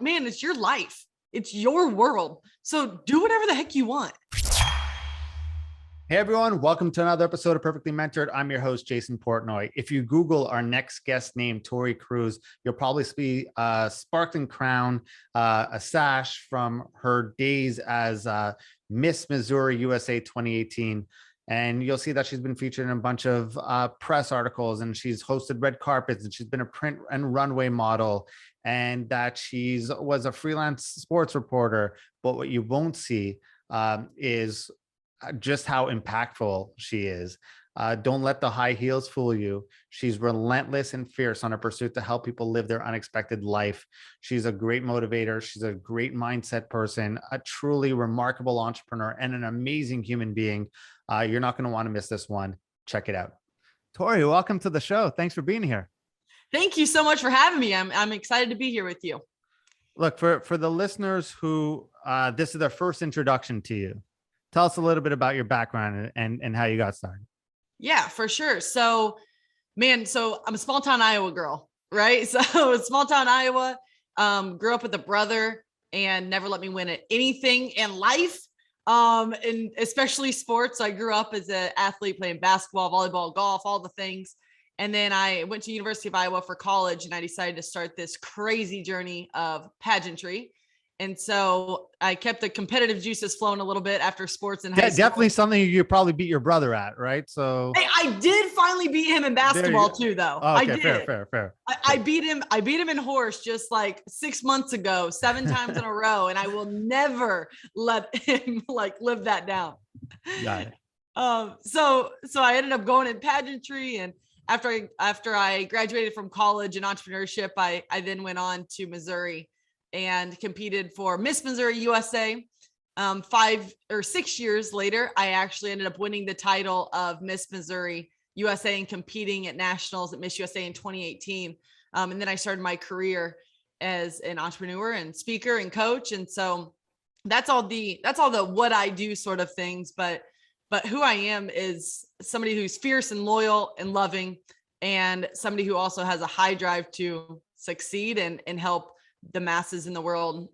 man, it's your life. It's your world. So do whatever the heck you want. Hey everyone, welcome to another episode of Perfectly Mentored. I'm your host, Jason Portnoy. If you Google our next guest name, Tori Kruse, you'll probably see a sparkling crown, a sash from her days as Miss Missouri USA 2018. And you'll see that she's been featured in a bunch of press articles, and she's hosted red carpets, and she's been a print and runway model, and that she's was a freelance sports reporter. But what you won't see is just how impactful she is. Don't let the high heels fool you. She's relentless and fierce on her pursuit to help people live their unexpected life. She's a great motivator. She's a great mindset person, a truly remarkable entrepreneur, and an amazing human being. You're not going to want to miss this one. Check it out. Tori, welcome to the show. Thanks for being here. Thank you so much for having me. I'm excited to be here with you. Look, for the listeners who this is their first introduction to you, tell us a little bit about your background and how you got started. Yeah, for sure. So I'm a small town Iowa girl, right? So small town Iowa, grew up with a brother and never let me win at anything in life. And especially sports. So I grew up as an athlete playing basketball, volleyball, golf, all the things. And then I went to University of Iowa for college, and I decided to start this crazy journey of pageantry. And so I kept the competitive juices flowing a little bit after sports and high school. Definitely something you probably beat your brother at, right? So hey, I did finally beat him in basketball too, though. Oh, okay, I did. Fair. I beat him. I beat him in horse just like 6 months ago, 7 times in a row, and I will never let him live that down. Got it. So I ended up going in pageantry, and after I graduated from college in entrepreneurship, I then went on to Missouri and competed for Miss Missouri USA. 5 or 6 years later, I actually ended up winning the title of Miss Missouri USA and competing at nationals at Miss USA in 2018. And then I started my career as an entrepreneur and speaker and coach. And so that's all the what I do sort of things. But who I am is somebody who's fierce and loyal and loving, and somebody who also has a high drive to succeed and help the masses in the world,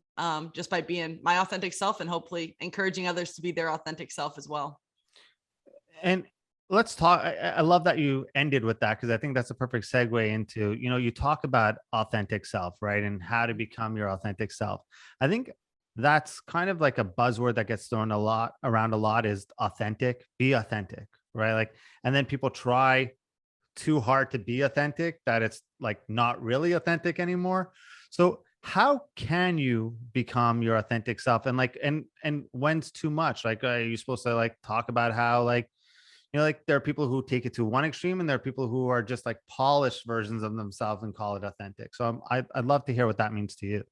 just by being my authentic self and hopefully encouraging others to be their authentic self as well. And let's talk. I love that you ended with that, because I think that's a perfect segue into, you talk about authentic self, right? And how to become your authentic self. I think that's kind of like a buzzword that gets thrown around a lot is authentic, be authentic, right? And then people try too hard to be authentic that it's not really authentic anymore. So how can you become your authentic self? And and when's too much? Are you supposed to talk about how there are people who take it to one extreme, and there are people who are just polished versions of themselves and call it authentic. So I'd love to hear what that means to you.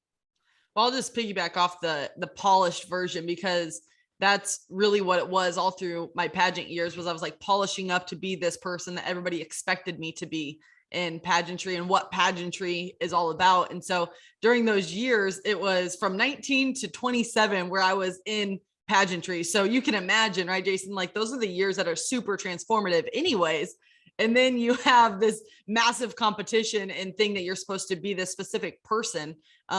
Well, I'll just piggyback off the polished version, because that's really what it was all through my pageant years. Was I was polishing up to be this person that everybody expected me to be in pageantry and what pageantry is all about. And so during those years, it was from 19 to 27 where I was in pageantry. So you can imagine, right, Jason, those are the years that are super transformative anyways. And then you have this massive competition and thing that you're supposed to be this specific person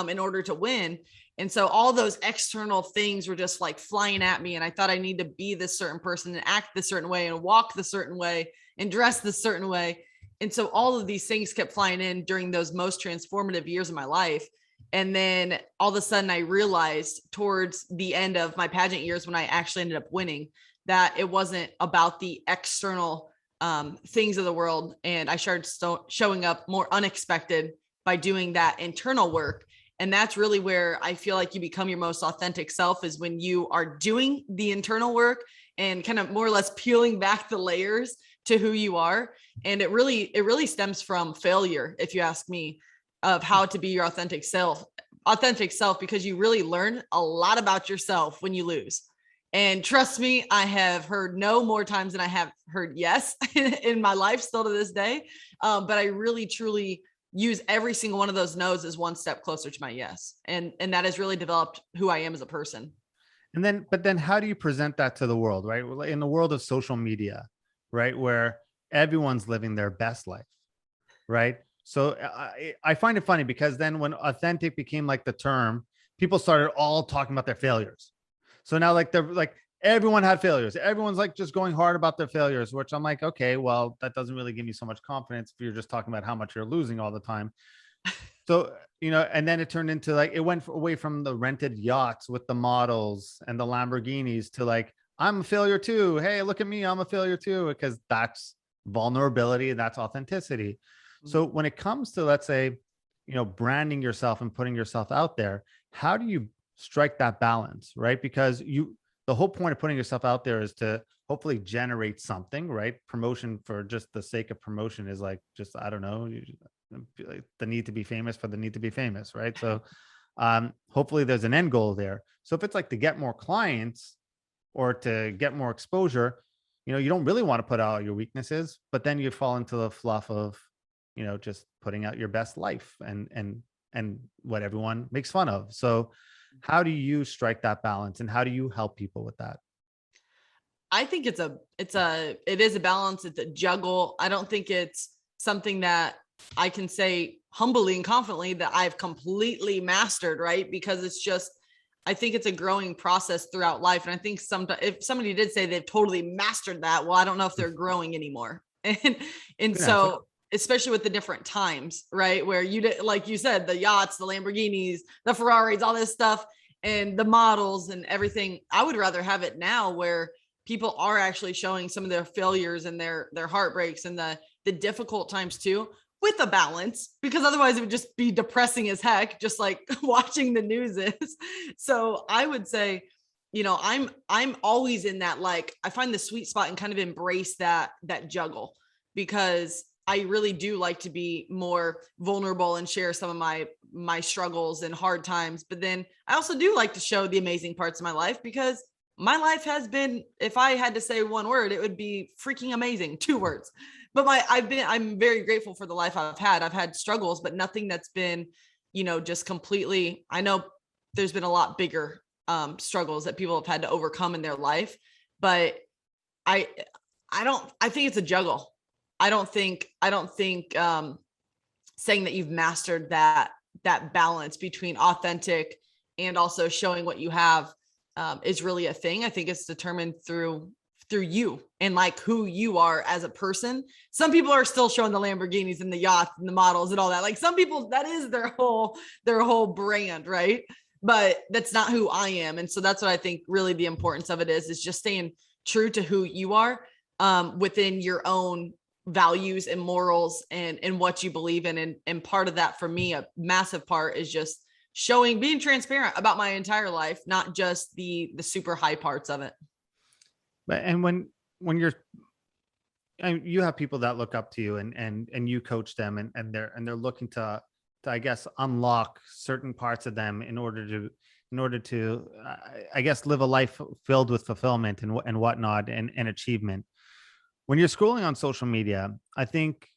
in order to win. And so all those external things were just flying at me. And I thought I need to be this certain person and act this certain way and walk the certain way and dress this certain way. And so all of these things kept flying in during those most transformative years of my life. And then all of a sudden I realized towards the end of my pageant years, when I actually ended up winning, that it wasn't about the external things of the world. And I started showing up more unexpected by doing that internal work. And that's really where I feel like you become your most authentic self, is when you are doing the internal work and kind of more or less peeling back the layers to who you are. And it really stems from failure, if you ask me, of how to be your authentic self, because you really learn a lot about yourself when you lose. And trust me, I have heard no more times than I have heard yes in my life still to this day. But I really, truly use every single one of those no's as one step closer to my yes. And that has really developed who I am as a person. But then how do you present that to the world, right? In the world of social media, right? Where everyone's living their best life, right? So I find it funny because then when authentic became like the term, people started all talking about their failures. So now like they're like, everyone had failures. Everyone's like just going hard about their failures, which I'm like, okay, well, that doesn't really give me so much confidence if you're just talking about how much you're losing all the time. So, and then it turned into like, it went away from the rented yachts with the models and the Lamborghinis to like, I'm a failure too. Hey, look at me. I'm a failure too, because that's vulnerability and that's authenticity. So when it comes to, let's say, branding yourself and putting yourself out there, how do you strike that balance, right? Because the whole point of putting yourself out there is to hopefully generate something, right? Promotion for just the sake of promotion is like, just, I don't know, the need to be famous for the need to be famous, right? So hopefully there's an end goal there. So if it's like to get more clients or to get more exposure, you don't really want to put out your weaknesses, but then you fall into the fluff of, just putting out your best life and what everyone makes fun of. So how do you strike that balance and how do you help people with that? I think it is a balance. It's a juggle. I don't think it's something that I can say humbly and confidently that I've completely mastered, right? Because I think it's a growing process throughout life. And I think sometimes if somebody did say they've totally mastered that, well, I don't know if they're growing anymore. And so, especially with the different times, right? Where you did, like you said, the yachts, the Lamborghinis, the Ferraris, all this stuff, and the models and everything. I would rather have it now where people are actually showing some of their failures and their heartbreaks and the difficult times too, with a balance, because otherwise it would just be depressing as heck, just like watching the news is. So I would say, I'm always in that, like, I find the sweet spot and kind of embrace that juggle, because I really do like to be more vulnerable and share some of my struggles and hard times. But then I also do like to show the amazing parts of my life, because my life has been, if I had to say one word, it would be freaking amazing. 2 words. But I'm very grateful for the life I've had. I've had struggles, but nothing that's been, just completely, I know there's been a lot bigger struggles that people have had to overcome in their life, but I think it's a juggle. I don't think saying that you've mastered that balance between authentic and also showing what you have is really a thing. I think it's determined through you and like who you are as a person. Some people are still showing the Lamborghinis and the yachts and the models and all that. Like some people, that is their whole brand, right? But that's not who I am. And so that's what I think really the importance of it is just staying true to who you are within your own values and morals and what you believe in. And part of that for me, a massive part is just being transparent about my entire life, not just the super high parts of it. But and when you have people that look up to you and you coach them and they're looking to I guess unlock certain parts of them in order to I guess live a life filled with fulfillment and whatnot and achievement. When you're scrolling on social media, I think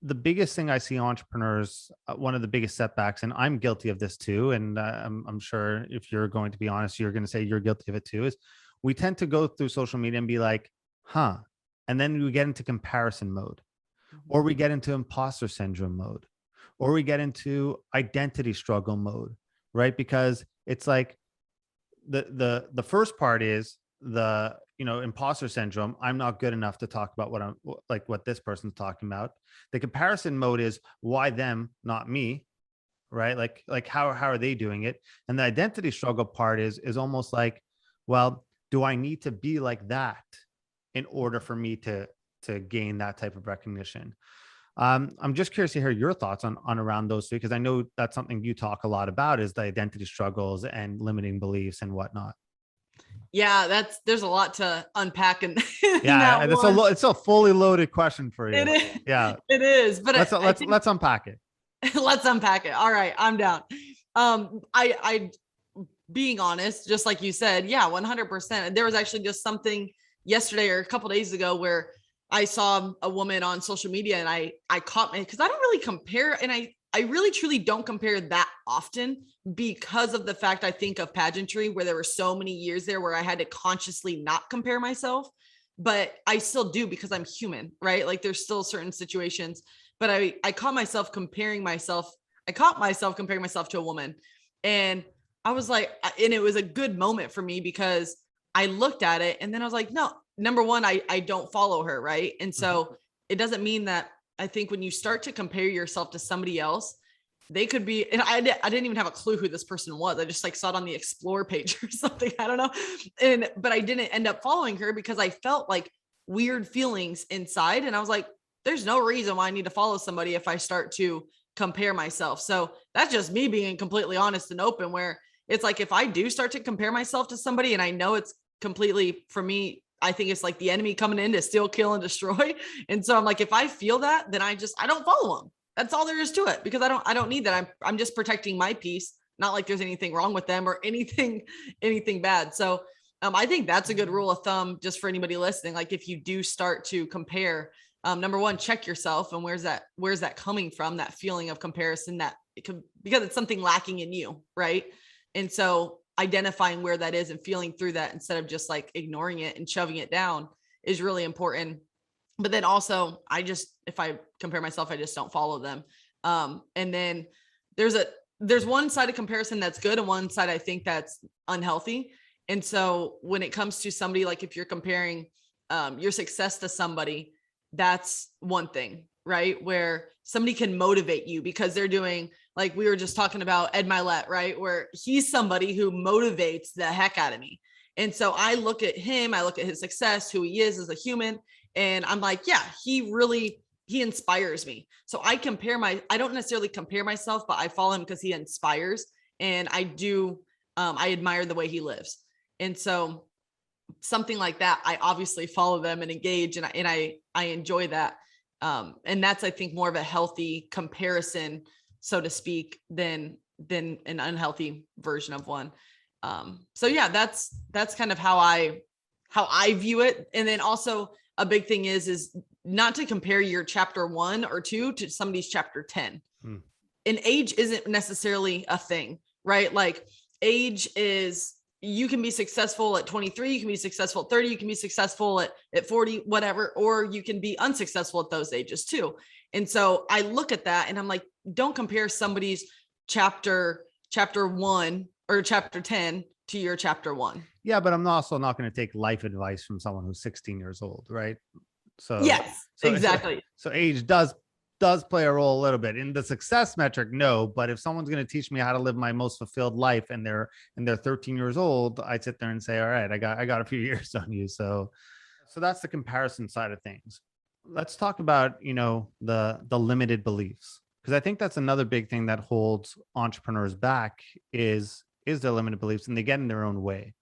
the biggest thing I see entrepreneurs, one of the biggest setbacks, and I'm guilty of this too, and I'm sure if you're going to be honest, you're going to say you're guilty of it too, is we tend to go through social media and be like, huh, and then we get into comparison mode, or we get into imposter syndrome mode, or we get into identity struggle mode, right? Because it's like the first part is the imposter syndrome. I'm not good enough to talk about what this person's talking about. The comparison mode is why them, not me, right? Like how are they doing it? And the identity struggle part is almost like, well, do I need to be like that in order for me to gain that type of recognition? I'm just curious to hear your thoughts on around those two, because I know that's something you talk a lot about, is the identity struggles and limiting beliefs and whatnot. Yeah, there's a lot to unpack in yeah, it's a fully loaded question for you. It is. Yeah, it is. But let's unpack it. Let's unpack it. All right, I'm down. I being honest, just like you said, yeah, 100%. There was actually just something yesterday or a couple of days ago where I saw a woman on social media and I caught me, because I don't really compare, and I really truly don't compare that often, because of the fact I think of pageantry, where there were so many years there where I had to consciously not compare myself, but I still do because I'm human, right? Like there's still certain situations, but I caught myself comparing myself. I caught myself comparing myself to a woman, and I was like, and it was a good moment for me because I looked at it and then I was like, no, number one, I don't follow her. Right. And so it doesn't mean that. I think when you start to compare yourself to somebody else, they could be, and I didn't even have a clue who this person was. I just like saw it on the explore page or something. I don't know. But I didn't end up following her because I felt like weird feelings inside. And I was like, there's no reason why I need to follow somebody if I start to compare myself. So that's just me being completely honest and open, where it's like, if I do start to compare myself to somebody and I know it's completely, for me, I think it's like the enemy coming in to steal, kill, and destroy. And so I'm like, if I feel that, then I don't follow them. That's all there is to it, because I don't need that. I'm just protecting my peace. Not like there's anything wrong with them or anything bad. So I think that's a good rule of thumb just for anybody listening. Like, if you do start to compare, number one, check yourself, and where's that coming from? That feeling of comparison, because it's something lacking in you, right? And so identifying where that is and feeling through that instead of just like ignoring it and shoving it down is really important. But then also, if I compare myself, I just don't follow them. And then there's one side of comparison that's good and one side I think that's unhealthy. And so when it comes to somebody, like if you're comparing your success to somebody, that's one thing, right? Where somebody can motivate you because they're doing, like we were just talking about Ed Milet, right? Where he's somebody who motivates the heck out of me. And so I look at him, I look at his success, who he is as a human. And I'm like, yeah, he inspires me. So I don't necessarily compare myself, but I follow him because he inspires. And I admire the way he lives. And so something like that, I obviously follow them and engage, and I enjoy that. And that's, I think, more of a healthy comparison, so to speak, than an unhealthy version of one. So yeah, that's kind of how I view it. And then also a big thing is not to compare your chapter 1 or 2 to somebody's chapter 10. And age isn't necessarily a thing, right? Like, age is, you can be successful at 23, you can be successful at 30, you can be successful at 40, whatever, or you can be unsuccessful at those ages too. And so I look at that and I'm like, don't compare somebody's chapter 1 or chapter 10 to your chapter 1. Yeah, but I'm also not going to take life advice from someone who's 16 years old, right? So yes, exactly. So age does play a role a little bit in the success metric. No, but if someone's going to teach me how to live my most fulfilled life and they're 13 years old, I'd sit there and say, all right, I got a few years on you. So that's the comparison side of things. Let's talk about, the limited beliefs, because I think that's another big thing that holds entrepreneurs back is their limited beliefs, and they get in their own way.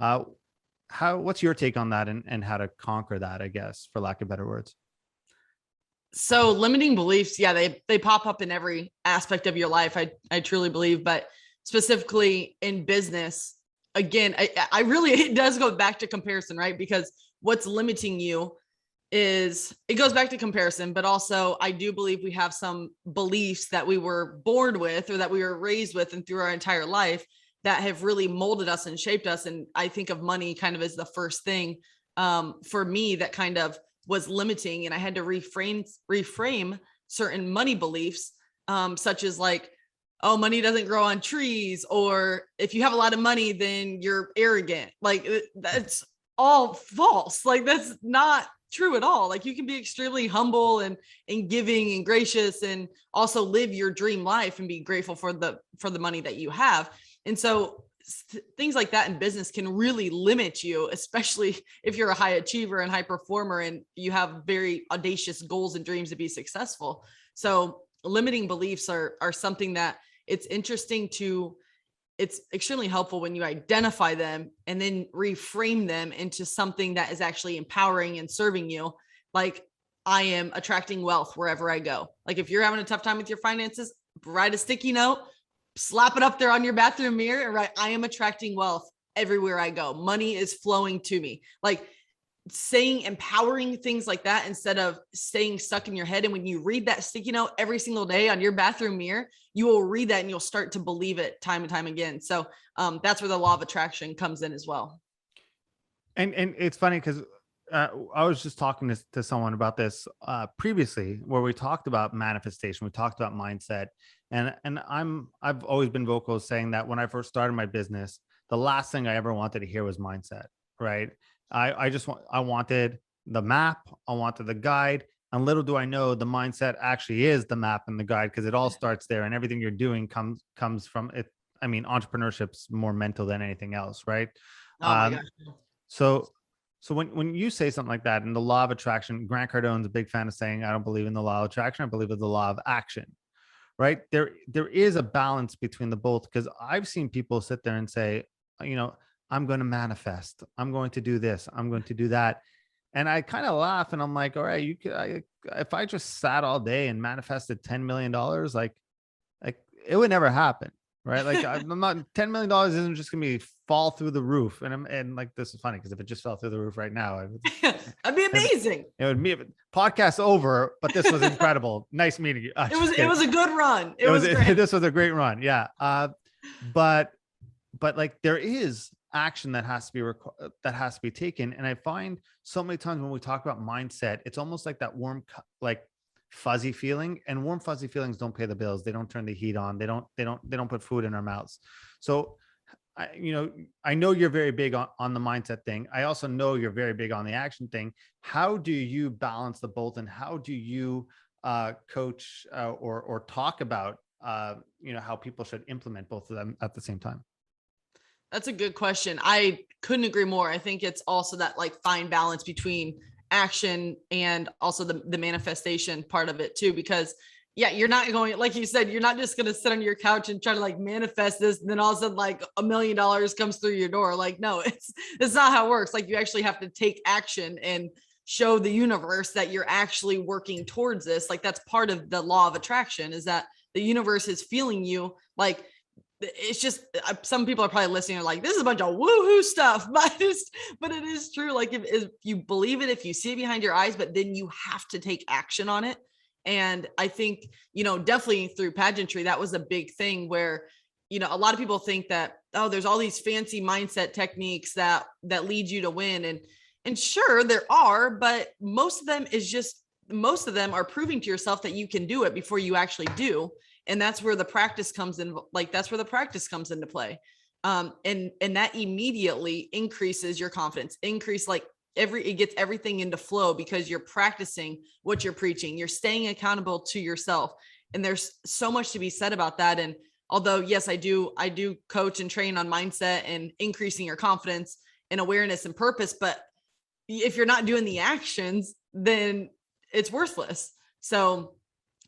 What's your take on that and how to conquer that, I guess, for lack of better words? So limiting beliefs, yeah, they pop up in every aspect of your life. I truly believe, but specifically in business, again, I really, it does go back to comparison, right? Because what's limiting you is, it goes back to comparison, but also I do believe we have some beliefs that we were born with or that we were raised with and through our entire life that have really molded us and shaped us. And I think of money kind of as the first thing for me that kind of was limiting, and I had to reframe certain money beliefs, such as like, oh, money doesn't grow on trees, or if you have a lot of money, then you're arrogant. Like, that's all false. Like, that's not true at all. Like, you can be extremely humble and giving and gracious, and also live your dream life and be grateful for the money that you have. And so things like that in business can really limit you, especially if you're a high achiever and high performer and you have very audacious goals and dreams to be successful. So limiting beliefs are something that it's extremely helpful when you identify them and then reframe them into something that is actually empowering and serving you. Like, I am attracting wealth wherever I go. Like, if you're having a tough time with your finances, write a sticky note, slap it up there on your bathroom mirror, and write, I am attracting wealth everywhere I go. Money is flowing to me. Like, saying empowering things like that instead of staying stuck in your head. And when you read that sticky note every single day on your bathroom mirror, you will read that and you'll start to believe it time and time again. So that's where the law of attraction comes in as well. And it's funny because I was just talking to someone about this previously, where we talked about manifestation, we talked about mindset, and I've always been vocal saying that when I first started my business, the last thing I ever wanted to hear was mindset, right? I wanted the map, I wanted the guide, and little do I know the mindset actually is the map and the guide, because it all starts there, and everything you're doing comes from it. I mean, entrepreneurship's more mental than anything else, right? Oh my Um, gosh. so so when you say something like that, and the law of attraction, Grant Cardone's a big fan of saying, I don't believe in the law of attraction, I believe in the law of action, right? There is a balance between the both, because I've seen people sit there and say, you know, I'm going to manifest, I'm going to do this, I'm going to do that. And I kind of laugh and I'm like, all right, if I just sat all day and manifested $10 million, like it would never happen, right? Like I'm not $10 million isn't just gonna be fall through the roof. And like, this is funny because if it just fell through the roof right now, That'd be amazing. it would be podcast over. But this was incredible. Nice meeting you. It was a good run. It was great. This was a great run. Yeah. But like there is action that has to be that has to be taken. And I find so many times when we talk about mindset, it's almost like that warm, like fuzzy feeling, and warm fuzzy feelings don't pay the bills. They don't turn the heat on. They don't put food in our mouths. So I know you're very big on the mindset thing. I also know you're very big on the action thing. How do you balance the both, and how do you coach or talk about how people should implement both of them at the same time? That's a good question. I couldn't agree more. I think it's also that like fine balance between action and also the manifestation part of it too, because yeah, you're not going, like you said, you're not just going to sit on your couch and try to like manifest this. And then all of a sudden like $1 million comes through your door. Like, no, it's not how it works. Like you actually have to take action and show the universe that you're actually working towards this. Like that's part of the law of attraction, is that the universe is feeling you. Like it's just, some people are probably listening and like, this is a bunch of woohoo stuff, but it is true. Like if you believe it, if you see it behind your eyes, but then you have to take action on it. And I think, definitely through pageantry, that was a big thing where, a lot of people think that, oh, there's all these fancy mindset techniques that lead you to win. And sure there are, but most of them are proving to yourself that you can do it before you actually do. And that's where the practice comes in. Like, that's where the practice comes into play. And that immediately increases your confidence, it gets everything into flow because you're practicing what you're preaching. You're staying accountable to yourself. And there's so much to be said about that. And although, yes, I do coach and train on mindset and increasing your confidence and awareness and purpose. But if you're not doing the actions, then it's worthless. So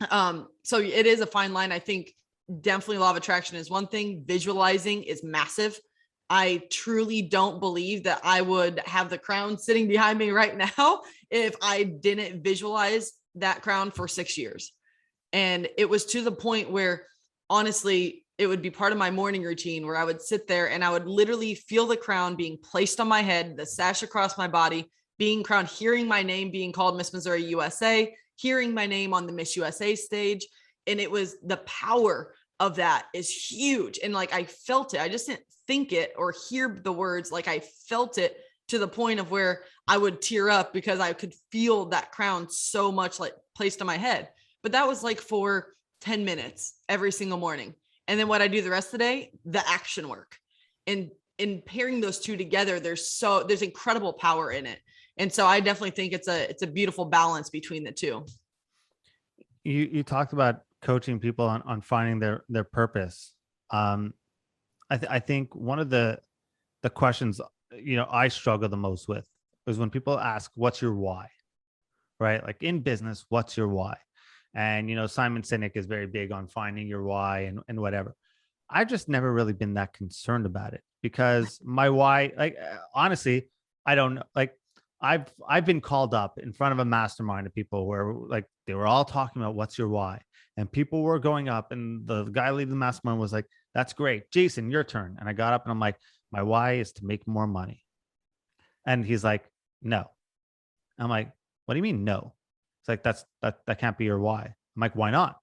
it is a fine line. I think definitely law of attraction is one thing. Visualizing is massive. I truly don't believe that I would have the crown sitting behind me right now if I didn't visualize that crown for 6 years. And it was to the point where, honestly, it would be part of my morning routine where I would sit there and I would literally feel the crown being placed on my head, the sash across my body, being crowned, hearing my name being called Miss Missouri USA, hearing my name on the Miss USA stage. And it was, the power of that is huge. And like, I felt it. I just didn't think it or hear the words. Like I felt it to the point of where I would tear up because I could feel that crown so much like placed on my head. But that was like for 10 minutes every single morning. And then what I do the rest of the day, the action work. And in pairing those two together, there's incredible power in it. And so I definitely think it's a beautiful balance between the two. You talked about coaching people on finding their purpose. I think one of the questions I struggle the most with is when people ask, "What's your why?" Right? Like in business, what's your why? And Simon Sinek is very big on finding your why and whatever. I've just never really been that concerned about it because my why, like honestly, I don't know. Like I've been called up in front of a mastermind of people where like they were all talking about what's your why, and people were going up, and the guy leading the mastermind was like, "That's great, Jason, your turn." And I got up and I'm like, "My why is to make more money." And he's like, "No." I'm like, "What do you mean no?" It's like, that can't be your why. I'm like, "Why not?"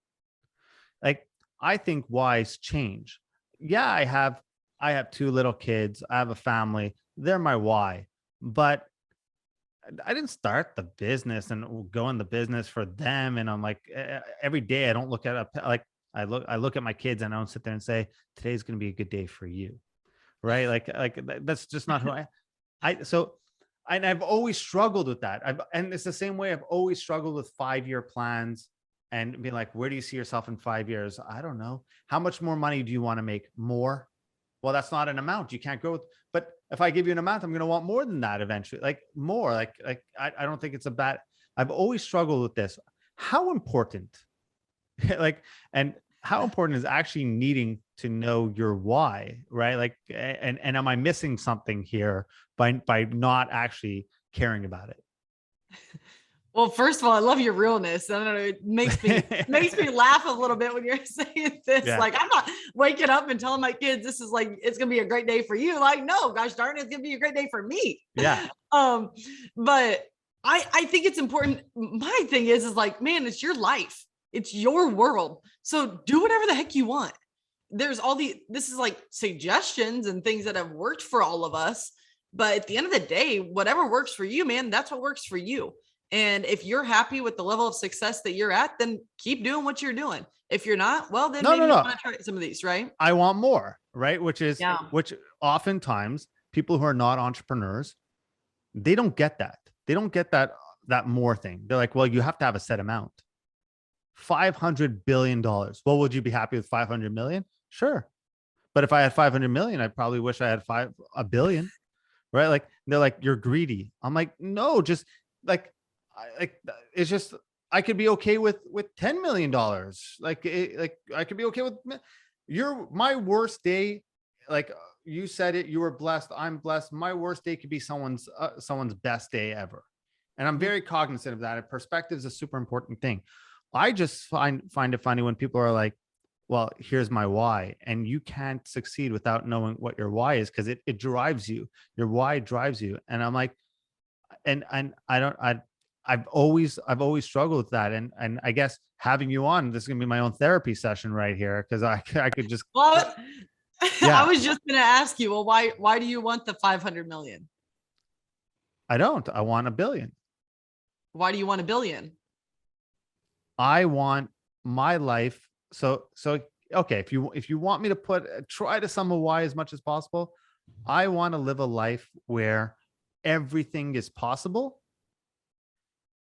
Like, I think whys change. Yeah, I have 2 little kids. I have a family. They're my why. But I didn't start the business and go in the business for them. And I'm like, every day I don't look at like, I look at my kids and I don't sit there and say, today's going to be a good day for you. Right. That's just not who so, and I've always struggled with that. And it's the same way I've always struggled with 5-year plans and be like, where do you see yourself in 5 years? I don't know. How much more money do you want to make? More? Well, that's not an amount. You can't go with, but if I give you an amount, I'm going to want more than that eventually, like more, I don't think it's a bad, I've always struggled with this. How important, like, and how important is actually needing to know your why, right? Like, and am I missing something here by not actually caring about it? Well, first of all, I love your realness. I don't know, it makes me laugh a little bit when you're saying this. Yeah. Like, I'm not waking up and telling my kids this is like, it's gonna be a great day for you. Like, no, gosh darn it, it's gonna be a great day for me. Yeah. But I think it's important. My thing is like, man, it's your life. It's your world. So do whatever the heck you want. There's this is like suggestions and things that have worked for all of us. But at the end of the day, whatever works for you, man, that's what works for you. And if you're happy with the level of success that you're at, then keep doing what you're doing. If you're not, well, then maybe you want to try some of these, right? I want more, right? Which Yeah. which oftentimes people who are not entrepreneurs, they don't get that. They don't get that more thing. They're like, well, you have to have a set amount. $500 billion. Well, would you be happy with 500 million? Sure. But if I had 500 million, I probably wish I had a billion, right? Like, they're like, you're greedy. I'm like, no, just like, it's just, I could be okay with $10 million. Like I could be okay with my worst day. Like you said it, you were blessed. I'm blessed. My worst day could be someone's best day ever. And I'm very cognizant of that. And perspective is a super important thing. I just find it funny when people are like, well, here's my why. And you can't succeed without knowing what your why is, because it drives you. Your why drives you. And I'm like, and I've always struggled with that. And I guess having you on, this is gonna be my own therapy session right here. Cause I could just, well, yeah. I was just going to ask you, well, why do you want the 500 million? I want $1 billion. Why do you want $1 billion? I want my life. So, okay. If you want me to try to sum a why as much as possible, I want to live a life where everything is possible.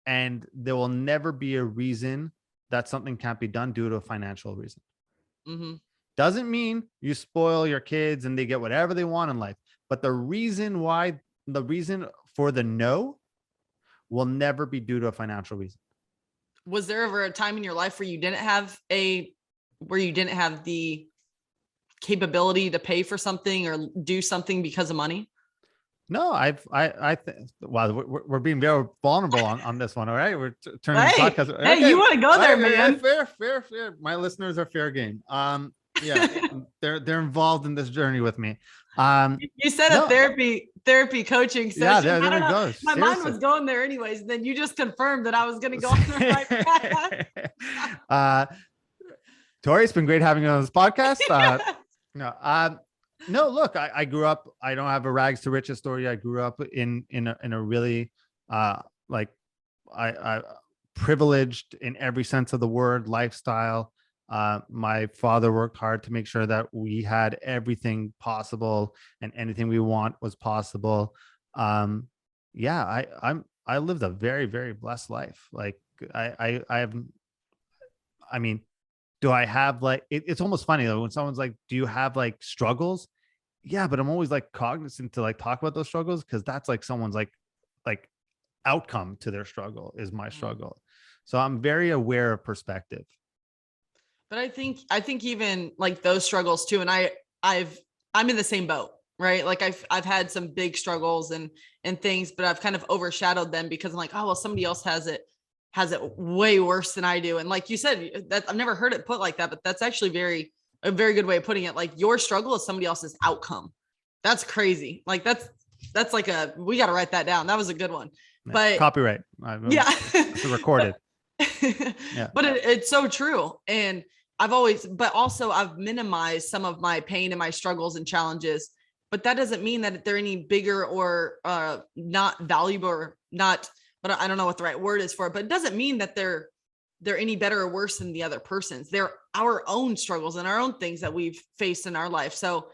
And there will never be a reason that something can't be done due to a financial reason. Mm-hmm. Doesn't mean you spoil your kids and they get whatever they want in life. But the reason for the no will never be due to a financial reason. Was there ever a time in your life where you didn't have the capability to pay for something or do something because of money? No, wow, we're being very vulnerable on this one. All right. We're turning the podcast. Hey, okay. You want to go there, man. Fair. My listeners are fair game. Yeah, they're involved in this journey with me. You said a therapy coaching session. Yeah, there it goes. My mind was going there anyways. And then you just confirmed that I was going to go on the right path. Tori, it's been great having you on this podcast. No, look, I grew up, I don't have a rags to riches story. I grew up in a really like I privileged in every sense of the word lifestyle. My father worked hard to make sure that we had everything possible and anything we want was possible. Yeah, I lived a very, very blessed life. Like I mean, do I have like, it's almost funny though, when someone's like, do you have like struggles? Yeah, but I'm always like cognizant to like talk about those struggles, because that's like someone's like outcome to their struggle is my struggle. So I'm very aware of perspective. But I think even like those struggles too. And I'm in the same boat, right? Like I've had some big struggles and things, but I've kind of overshadowed them because I'm like, oh, well, somebody else has it way worse than I do. And like you said, that I've never heard it put like that, but that's actually a very good way of putting it. Like your struggle is somebody else's outcome. That's crazy. Like that's like we got to write that down. That was a good one. But copyright. Yeah. It's recorded. Yeah. But it's so true. And I've minimized some of my pain and my struggles and challenges but that doesn't mean that they're any bigger or not valuable or not, but I don't know what the right word is for it, but it doesn't mean that they're any better or worse than the other person's. They're our own struggles and our own things that we've faced in our life. So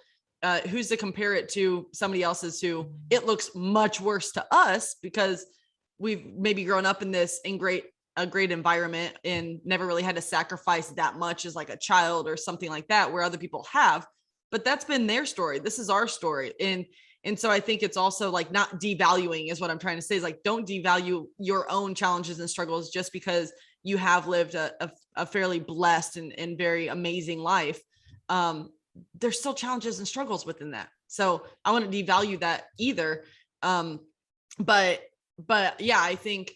who's to compare it to somebody else's who it looks much worse to us because we've maybe grown up in a great environment and never really had to sacrifice that much as like a child or something like that, where other people have, but that's been their story. This is our story. And so I think it's also like not devaluing is what I'm trying to say, is like, don't devalue your own challenges and struggles just because you have lived a fairly blessed and very amazing life. There's still challenges and struggles within that. So I wouldn't devalue that either. But yeah, I think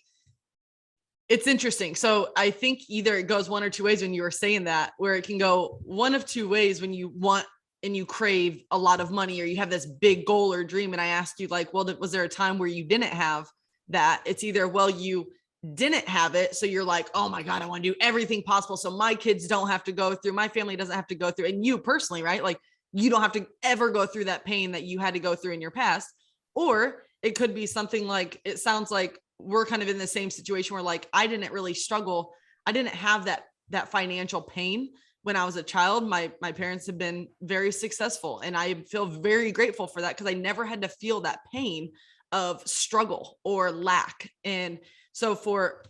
it's interesting. So I think either it goes one or two ways when you were saying that, where it can go one of two ways when you want and you crave a lot of money, or you have this big goal or dream. And I asked you like, well, was there a time where you didn't have that? It's either, well, you didn't have it, so you're like, oh my God, I want to do everything possible so my kids don't have to go through, my family doesn't have to go through, and you personally, right? Like you don't have to ever go through that pain that you had to go through in your past. Or it could be something like, it sounds like we're kind of in the same situation where like, I didn't really struggle. I didn't have that financial pain when I was a child. My parents have been very successful, and I feel very grateful for that because I never had to feel that pain of struggle or lack. And so for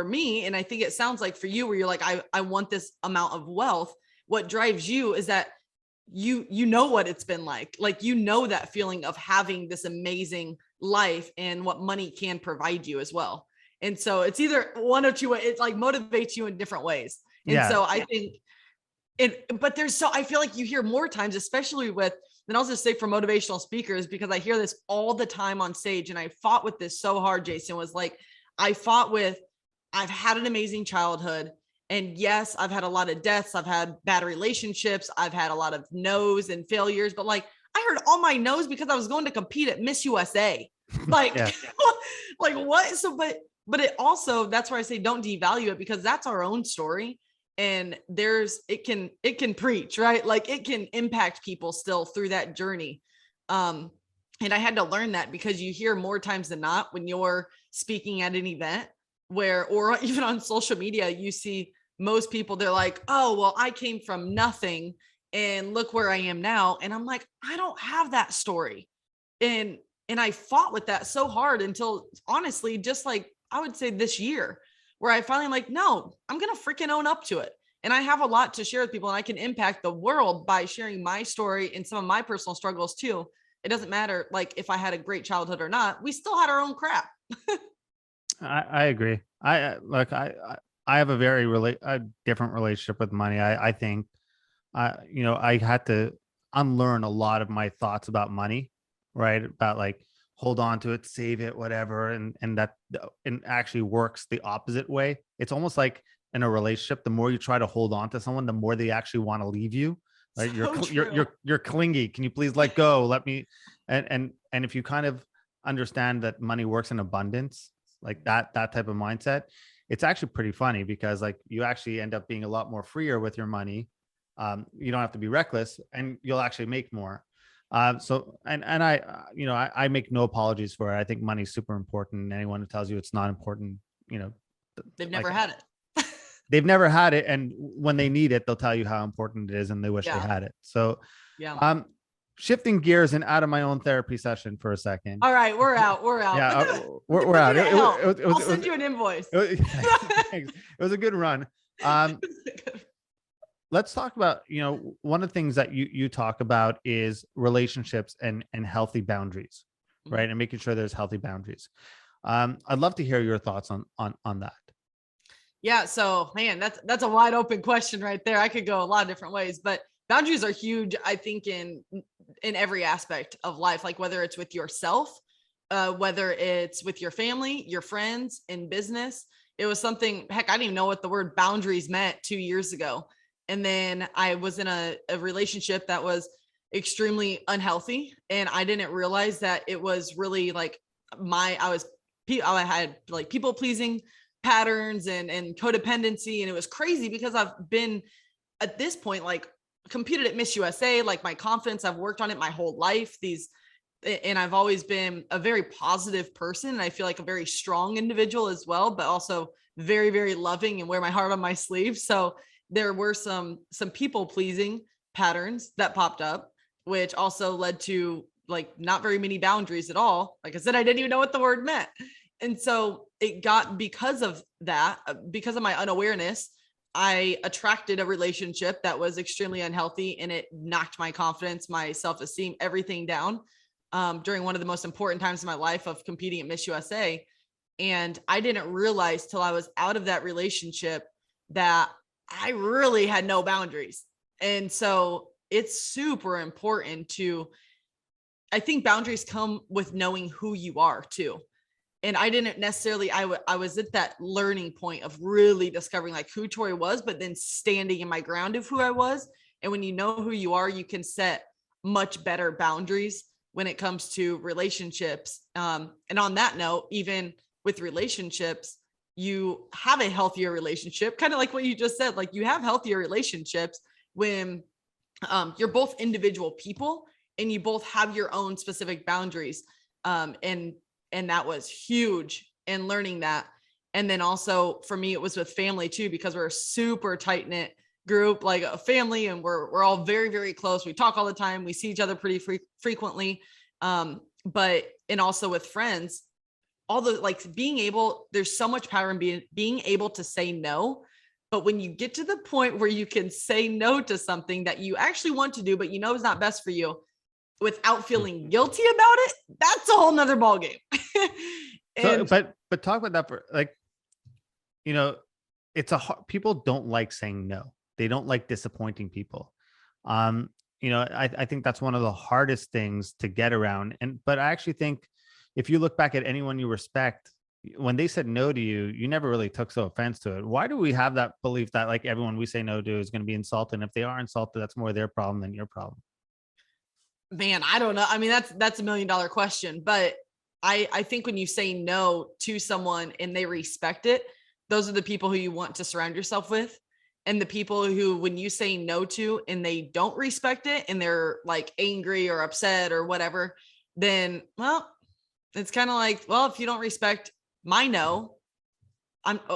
me, and I think it sounds like for you, where you're like, I want this amount of wealth. What drives you is that you know what it's been like, you know, that feeling of having this amazing life and what money can provide you as well. And so it's either one or two, it like motivates you in different ways. And so I think but I feel like you hear more times, especially with, and I'll just say for motivational speakers, because I hear this all the time on stage, and I fought with this so hard, Jason, was like, I've had an amazing childhood. And yes, I've had a lot of deaths. I've had bad relationships. I've had a lot of no's and failures, but like, I heard all my no's because I was going to compete at Miss USA. Like, like what? So, but it also, that's where I say, don't devalue it, because that's our own story. And it can preach, right? Like it can impact people still through that journey. And I had to learn that, because you hear more times than not when you're speaking at an event or even on social media, you see most people, they're like, oh, well, I came from nothing and look where I am now. And I'm like, I don't have that story. And I fought with that so hard until, honestly, just like I would say this year, where I finally like, no, I'm going to freaking own up to it. And I have a lot to share with people, and I can impact the world by sharing my story and some of my personal struggles too. It doesn't matter like if I had a great childhood or not, we still had our own crap. I agree. I have a different relationship with money. I think, I had to unlearn a lot of my thoughts about money, right? About like, hold on to it, save it, whatever. And that actually works the opposite way. It's almost like in a relationship, the more you try to hold on to someone, the more they actually want to leave you. Right? You're clingy. Can you please let go? Let me. And if you kind of understand that money works in abundance, like that type of mindset, it's actually pretty funny, because like you actually end up being a lot more freer with your money. You don't have to be reckless, and you'll actually make more. So I make no apologies for it. I think money is super important. And anyone who tells you it's not important, They've never had it. They've never had it. And when they need it, they'll tell you how important it is, and they wish they had it. So, shifting gears and out of my own therapy session for a second. All right, we're out. Yeah, we're out. I'll send you an invoice. It was a good run. Let's talk about, one of the things that you talk about is relationships and healthy boundaries, right? And making sure there's healthy boundaries. I'd love to hear your thoughts on that. Yeah. So man, that's a wide open question right there. I could go a lot of different ways, but boundaries are huge, I think, in every aspect of life, like whether it's with yourself, whether it's with your family, your friends, in business. It was something, heck, I didn't even know what the word boundaries meant 2 years ago. And then I was in a relationship that was extremely unhealthy. And I didn't realize that it was really like I had like people pleasing patterns and codependency. And it was crazy, because I've been at this point, like competed at Miss USA, like my confidence, I've worked on it my whole life. And I've always been a very positive person. And I feel like a very strong individual as well, but also very, very loving and wear my heart on my sleeve. So there were some people pleasing patterns that popped up, which also led to like not very many boundaries at all. Like I said, I didn't even know what the word meant. And so it got, because of that, because of my unawareness, I attracted a relationship that was extremely unhealthy, and it knocked my confidence, my self-esteem, everything down during one of the most important times in my life of competing at Miss USA. And I didn't realize till I was out of that relationship that I really had no boundaries. And so it's super important I think boundaries come with knowing who you are too. And I didn't necessarily, I was at that learning point of really discovering like who Tori was, but then standing in my ground of who I was. And when you know who you are, you can set much better boundaries when it comes to relationships. And on that note, even with relationships, you have a healthier relationship, kind of like what you just said, like you have healthier relationships when you're both individual people and you both have your own specific boundaries. And that was huge in learning that. And then also for me, it was with family too, because we're a super tight knit group, like a family, and we're all very, very close. We talk all the time. We see each other pretty frequently. And also with friends, all the like there's so much power in being able to say no. But when you get to the point where you can say no to something that you actually want to do, but you know is not best for you, without feeling guilty about it, that's a whole nother ballgame. But talk about that for like, it's people don't like saying no. They don't like disappointing people. I think that's one of the hardest things to get around. But I actually think if you look back at anyone you respect, when they said no to you, you never really took so offense to it. Why do we have that belief that like everyone we say no to is going to be insulted? And if they are insulted, that's more their problem than your problem? Man, I don't know. I mean, that's $1 million question, but I think when you say no to someone and they respect it, those are the people who you want to surround yourself with. And the people who, when you say no to and they don't respect it and they're like angry or upset or whatever, then, well, it's kind of like, well, if you don't respect my no,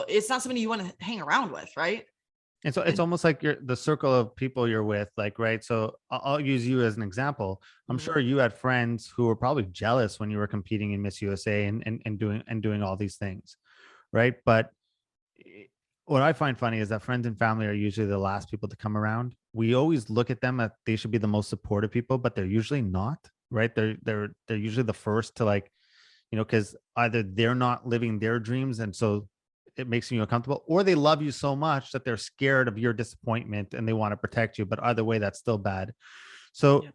it's not somebody you want to hang around with, right? And so it's almost like the circle of people you're with, like, right. So I'll use you as an example. I'm sure you had friends who were probably jealous when you were competing in Miss USA and doing all these things. Right. But what I find funny is that friends and family are usually the last people to come around. We always look at them that they should be the most supportive people, but they're usually not, right? They're usually the first to like, because either they're not living their dreams and so it makes you uncomfortable, or they love you so much that they're scared of your disappointment and they want to protect you. But either way, that's still bad. So, yeah.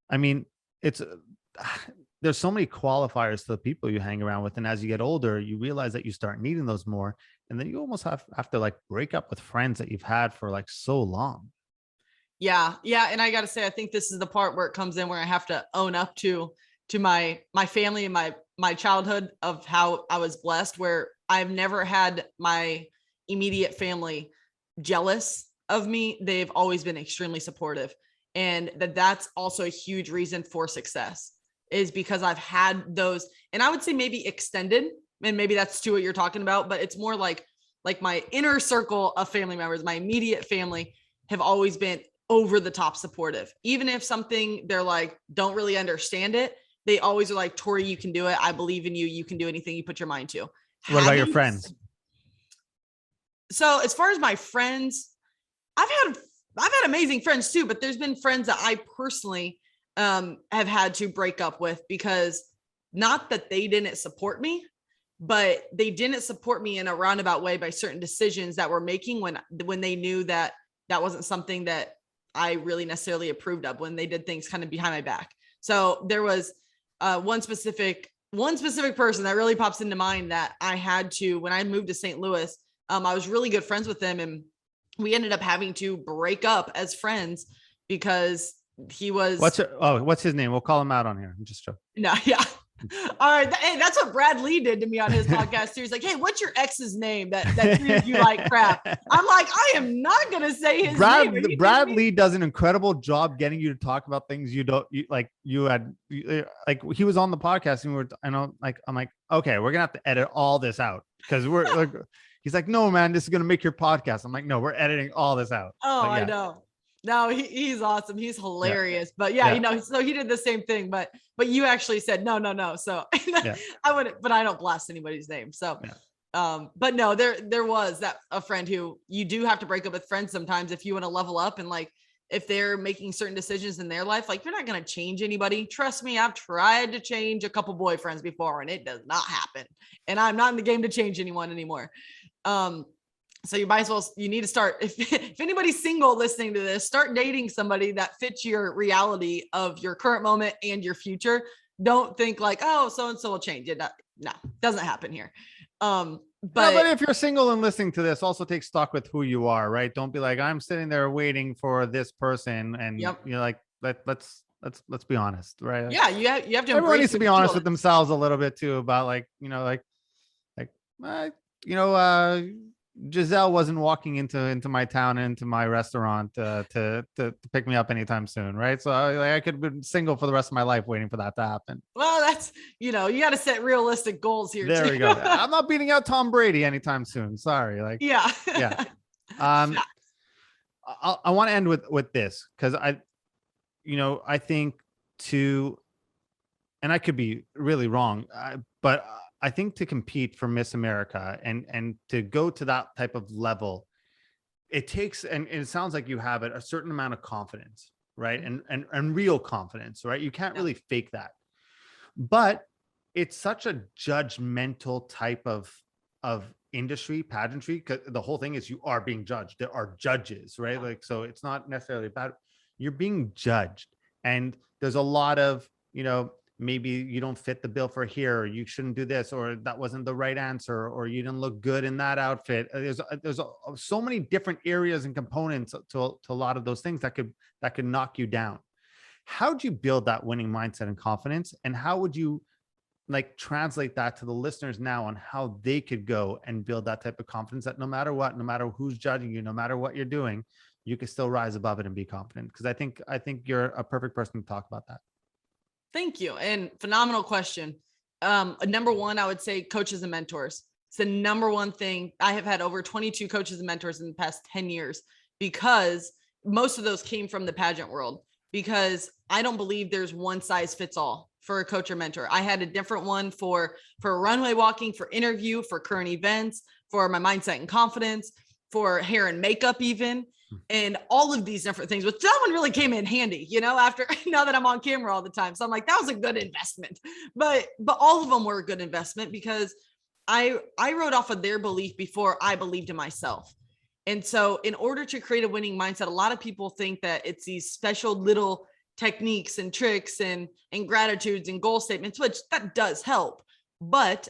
I mean, there's so many qualifiers to the people you hang around with. And as you get older, you realize that you start needing those more. And then you almost have to like break up with friends that you've had for like so long. Yeah. Yeah. And I got to say, I think this is the part where it comes in where I have to own up to my family and my childhood of how I was blessed, where I've never had my immediate family jealous of me. They've always been extremely supportive. And that's also a huge reason for success, is because I've had those, and I would say maybe extended, and maybe that's too what you're talking about, but it's more like my inner circle of family members, my immediate family, have always been over the top supportive. Even if something they're like, don't really understand it, they always are like, Tori, you can do it. I believe in you. You can do anything you put your mind to. What about your friends? So as far as my friends, I've had amazing friends too, but there's been friends that I personally have had to break up with, because not that they didn't support me, but they didn't support me in a roundabout way by certain decisions that we're making when they knew that wasn't something that I really necessarily approved of, when they did things kind of behind my back. So there was one specific person that really pops into mind that I had to, when I moved to St. Louis, I was really good friends with him, and we ended up having to break up as friends because he was. What's his name? We'll call him out on here. I'm just joking. No, yeah. All right. Hey, that's what Brad Lee did to me on his podcast too. He's like, hey, what's your ex's name that treated you like crap? I'm like, I am not going to say his name. Brad Lee does an incredible job getting you to talk about things you don't like. He was on the podcast and I'm like, okay, we're going to have to edit all this out because we're like, he's like, no, man, this is going to make your podcast. I'm like, no, we're editing all this out. Oh, yeah. I know. No, he's awesome. He's hilarious. Yeah. But yeah, so he did the same thing, but you actually said, no. So I wouldn't, but I don't blast anybody's name. So, but no, there was a friend who you do have to break up with friends sometimes if you want to level up. And like, if they're making certain decisions in their life, like you're not going to change anybody. Trust me. I've tried to change a couple boyfriends before and it does not happen. And I'm not in the game to change anyone anymore. So you might as well, you need to start, if anybody's single listening to this, start dating somebody that fits your reality of your current moment and your future. Don't think like, oh, so-and-so will change it. No, doesn't happen here. But if you're single and listening to this, also take stock with who you are, right? Don't be like, I'm sitting there waiting for this person. And you're like, let's be honest, right? Yeah. You have to, everyone needs to be honest with themselves a little bit too about Giselle wasn't walking into my town and into my restaurant to pick me up anytime soon, right? So I could have been single for the rest of my life waiting for that to happen. Well, that's, you got to set realistic goals here. There we go. I'm not beating out Tom Brady anytime soon. Sorry. Yeah. I want to end with this because I think and I could be really wrong, but I think to compete for Miss America and to go to that type of level, it takes, and it sounds like you have it, a certain amount of confidence, right? And real confidence, right? You can't really fake that. But it's such a judgmental type of industry, pageantry, because the whole thing is you are being judged. There are judges, right? Like, so it's not necessarily bad. You're being judged. And there's a lot of, maybe you don't fit the bill for here, or you shouldn't do this, or that wasn't the right answer, or you didn't look good in that outfit. There's so many different areas and components to a lot of those things that could knock you down. How do you build that winning mindset and confidence? And how would you translate that to the listeners now on how they could go and build that type of confidence that no matter what, no matter who's judging you, no matter what you're doing, you can still rise above it and be confident? Because I think you're a perfect person to talk about that. Thank you. And phenomenal question. Number one, I would say coaches and mentors. It's the number one thing. I have had over 22 coaches and mentors in the past 10 years because most of those came from the pageant world, because I don't believe there's one size fits all for a coach or mentor. I had a different one for runway walking, for interview, for current events, for my mindset and confidence, for hair and makeup even. And all of these different things, but that one really came in handy, after now that I'm on camera all the time. So I'm like, that was a good investment, but all of them were a good investment because I wrote off of their belief before I believed in myself. And so in order to create a winning mindset, a lot of people think that it's these special little techniques and tricks and gratitudes and goal statements, which that does help. But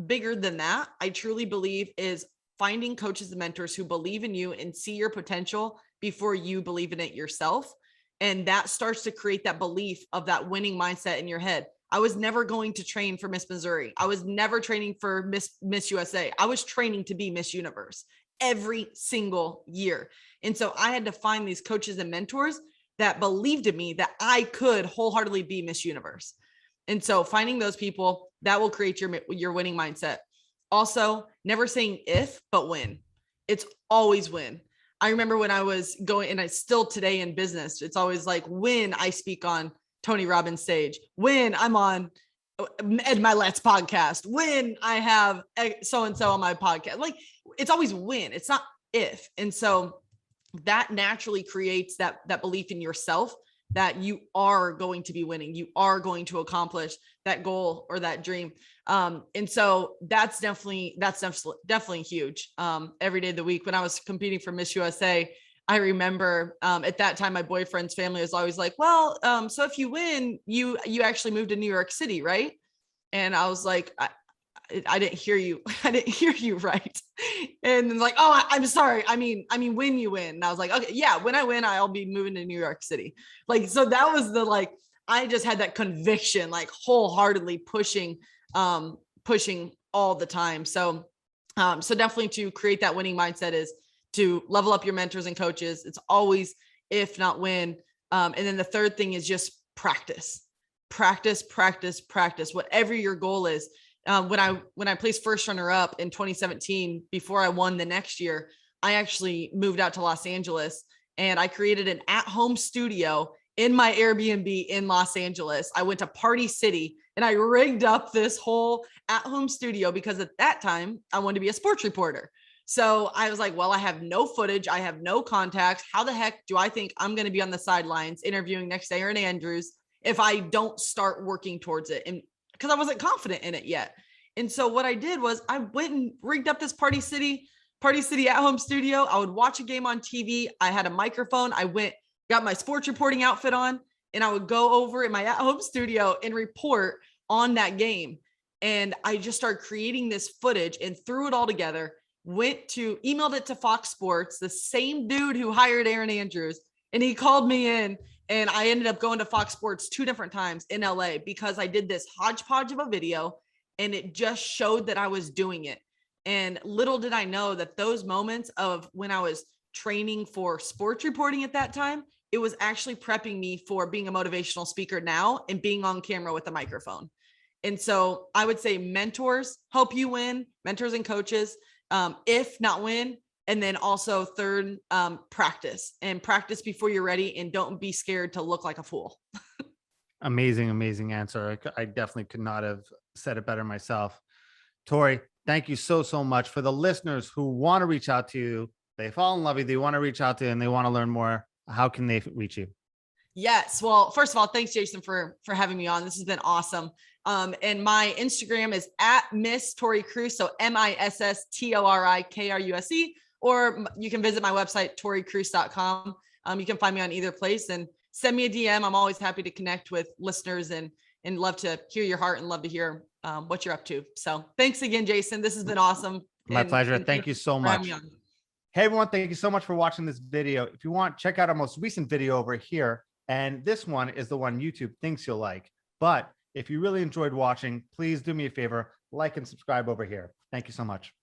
bigger than that, I truly believe is finding coaches and mentors who believe in you and see your potential before you believe in it yourself. And that starts to create that belief of that winning mindset in your head. I was never going to train for Miss Missouri. I was never training for Miss USA. I was training to be Miss Universe every single year. And so I had to find these coaches and mentors that believed in me that I could wholeheartedly be Miss Universe. And so finding those people, that will create your winning mindset. Also, never saying if, but when. It's always when. I remember when I was going, and I still today in business, it's always like when I speak on Tony Robbins' stage, when I'm on Ed Milet's podcast, when I have so-and-so on my podcast. Like, it's always when, it's not if. And so that naturally creates that belief in yourself that you are going to be winning. You are going to accomplish that goal or that dream. And so that's definitely huge. Every day of the week when I was competing for Miss USA, I remember at that time, my boyfriend's family was always like, well, so if you win, you actually moved to New York City, right? And I was like, I didn't hear you. I didn't hear you right. And it's like, oh, I'm sorry. I mean, when you win. And I was like, okay, yeah, when I win, I'll be moving to New York City. Like, so that was the I just had that conviction, like wholeheartedly pushing all the time. So definitely to create that winning mindset is to level up your mentors and coaches. It's always if not when. And then the third thing is just practice, whatever your goal is. When I placed first runner up in 2017, before I won the next year, I actually moved out to Los Angeles and I created an at-home studio in my Airbnb in Los Angeles. I went to Party City and I rigged up this whole at-home studio because at that time I wanted to be a sports reporter. So I was like, well, I have no footage. I have no contacts. How the heck do I think I'm going to be on the sidelines interviewing next to Aaron Andrews if I don't start working towards it? And because I wasn't confident in it yet. And so what I did was I went and rigged up this Party City at-home studio. I would watch a game on TV. I had a microphone. I got my sports reporting outfit on, and I would go over in my at-home studio and report on that game. And I just started creating this footage and threw it all together, emailed it to Fox Sports, the same dude who hired Aaron Andrews. And he called me in, and I ended up going to Fox Sports 2 different times in LA because I did this hodgepodge of a video and it just showed that I was doing it. And little did I know that those moments of when I was training for sports reporting at that time, it was actually prepping me for being a motivational speaker now and being on camera with a microphone. And so I would say mentors help you win, mentors and coaches, if not win. And then also third, practice before you're ready, and don't be scared to look like a fool. Amazing answer. I definitely could not have said it better myself. Tori, thank you so much. For the listeners who want to reach out to you, they fall in love with you, they want to reach out to you and they want to learn more, how can they reach you? Yes. Well, first of all, thanks, Jason, for having me on. This has been awesome. And my Instagram is at Miss Tori Kruse. So MissToriKruse, or you can visit my website, torikruse.com. You can find me on either place and send me a DM. I'm always happy to connect with listeners and love to hear your heart and love to hear what you're up to. So thanks again, Jason. This has been awesome. My pleasure. Thank you so much. Hey, everyone. Thank you so much for watching this video. If you want, check out our most recent video over here. And this one is the one YouTube thinks you'll like. But if you really enjoyed watching, please do me a favor, like and subscribe over here. Thank you so much.